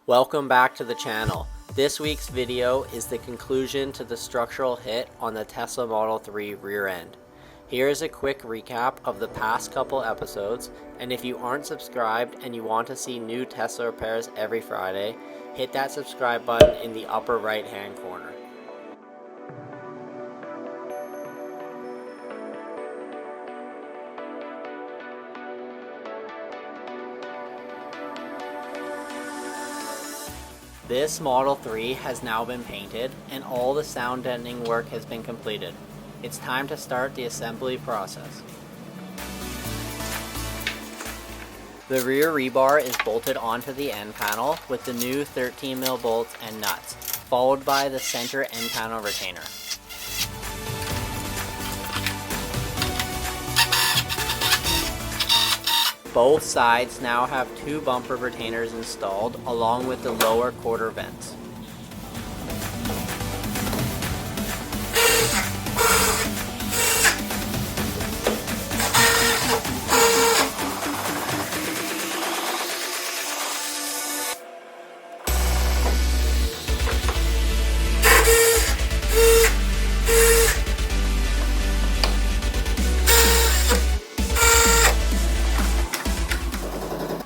Welcome back to the channel. This week's video is the conclusion to the structural hit on the Tesla Model 3 rear end. Here is a quick recap of the past couple episodes, and if you aren't subscribed and you want to see new Tesla repairs every Friday, hit that subscribe button in the upper right hand corner. This Model 3 has now been painted and all the sound deadening work has been completed. It's time to start the assembly process. The rear rebar is bolted onto the end panel with the new 13mm bolts and nuts, followed by the center end panel retainer. Both sides now have two bumper retainers installed along with the lower quarter vents.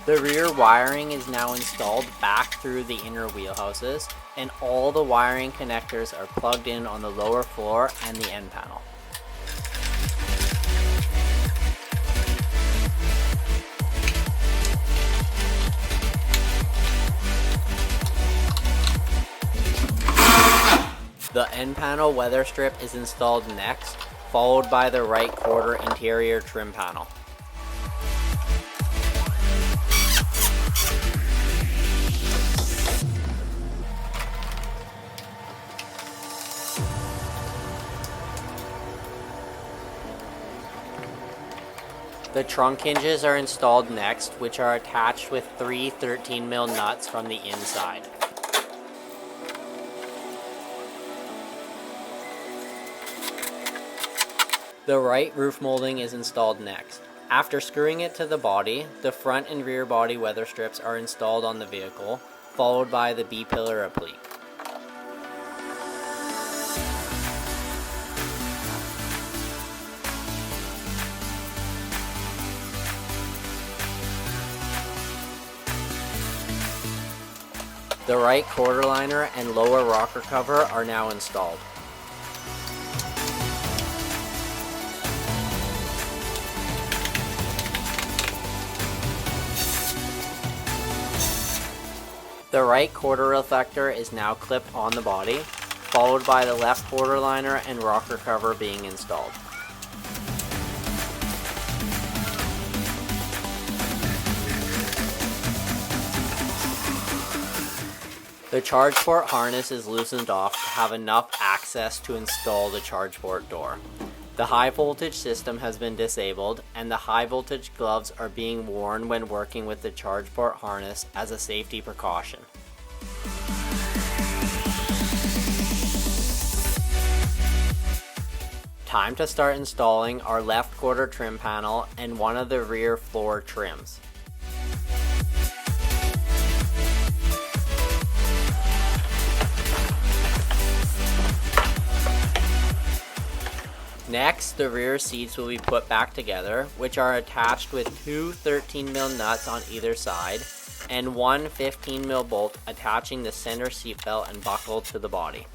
The rear wiring is now installed back through the inner wheelhouses, and all the wiring connectors are plugged in on the lower floor and the end panel. The end panel weather strip is installed next, followed by the right quarter interior trim panel. The trunk hinges are installed next, which are attached with three 13mm nuts from the inside. The right roof molding is installed next. After screwing it to the body, the front and rear body weather strips are installed on the vehicle, followed by the B-pillar applique. The right quarter liner and lower rocker cover are now installed. The right quarter reflector is now clipped on the body, followed by the left quarter liner and rocker cover being installed. The charge port harness is loosened off to have enough access to install the charge port door. The high voltage system has been disabled, and the high voltage gloves are being worn when working with the charge port harness as a safety precaution. Time to start installing our left quarter trim panel and one of the rear floor trims. Next, the rear seats will be put back together, which are attached with two 13mm nuts on either side and one 15mm bolt attaching the center seat belt and buckle to the body.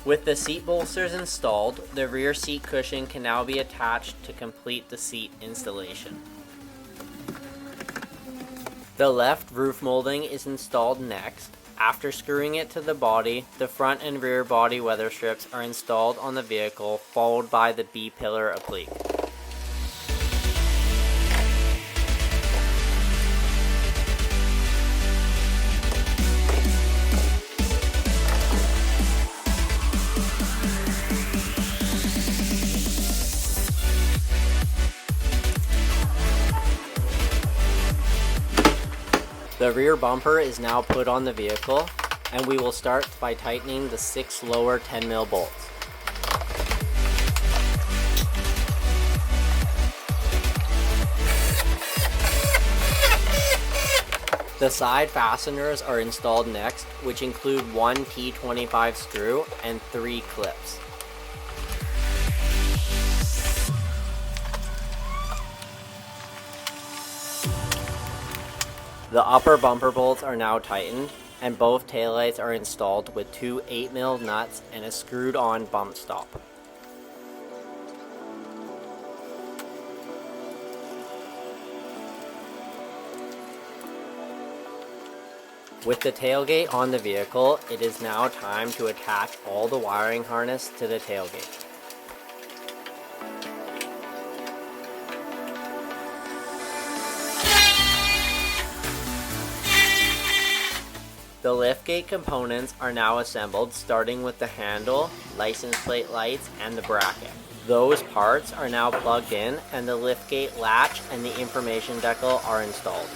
With the seat bolsters installed, the rear seat cushion can now be attached to complete the seat installation. The left roof molding is installed next. After screwing it to the body, the front and rear body weather strips are installed on the vehicle, followed by the B-pillar applique. The rear bumper is now put on the vehicle, and we will start by tightening the 6 lower 10mm bolts. The side fasteners are installed next, which include one T25 screw and 3 clips. The upper bumper bolts are now tightened, and both taillights are installed with 2 8mm nuts and a screwed on bump stop. With the tailgate on the vehicle, it is now time to attach all the wiring harness to the tailgate. The liftgate components are now assembled, starting with the handle, license plate lights, and the bracket. Those parts are now plugged in, and the liftgate latch and the information decal are installed.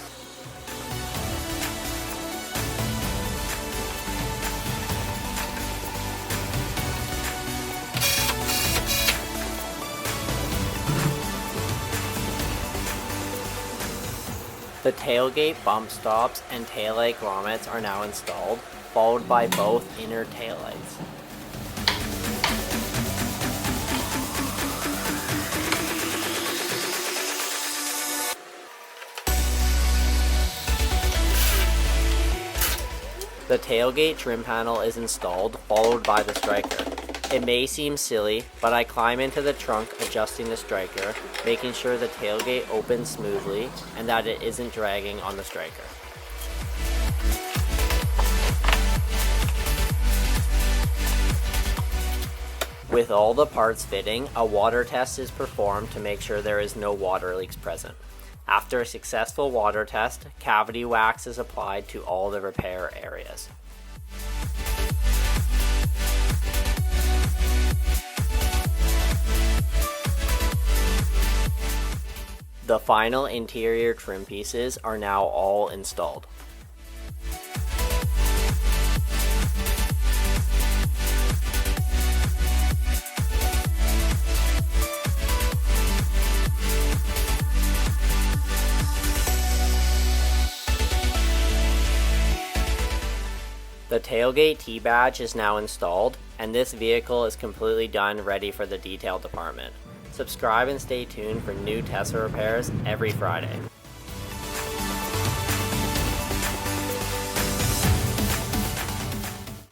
The tailgate bump stops and taillight grommets are now installed, followed by both inner taillights. The tailgate trim panel is installed, followed by the striker. It may seem silly, but I climb into the trunk adjusting the striker, making sure the tailgate opens smoothly and that it isn't dragging on the striker. With all the parts fitting, a water test is performed to make sure there is no water leaks present. After a successful water test, cavity wax is applied to all the repair areas. The final interior trim pieces are now all installed. The tailgate T-badge is now installed, and this vehicle is completely done, ready for the detail department. Subscribe and stay tuned for new Tesla repairs every Friday.